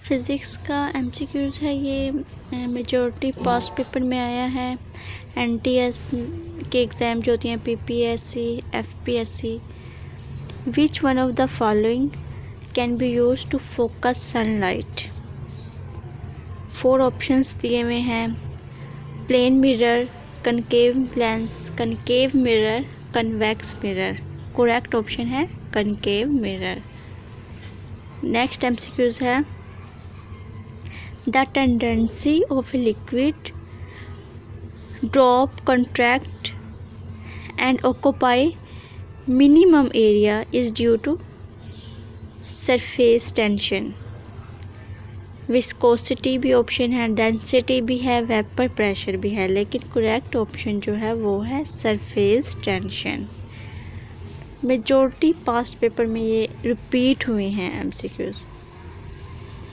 Physics का MCQs है ये, मेजॉरिटी पास्ट पेपर में आया है। एनटीएस के एग्ज़ाम जो होती हैं PPSC, FPSC. Which one of the following can be use to focus sunlight. 4 options दिए हुए हैं। Plane mirror, concave lens, concave mirror, convex mirror. Correct option है कनकेव मिरर। नेक्स्ट एमसीक्यूज़ है the tendency of a liquid drop, contract and occupy minimum area is due to surface tension। Viscosity भी option है, density भी है, vapour pressure भी है, लेकिन correct option जो है वो है surface tension. Majority past paper में ये रिपीट हुए हैं एमसीक्यूज़।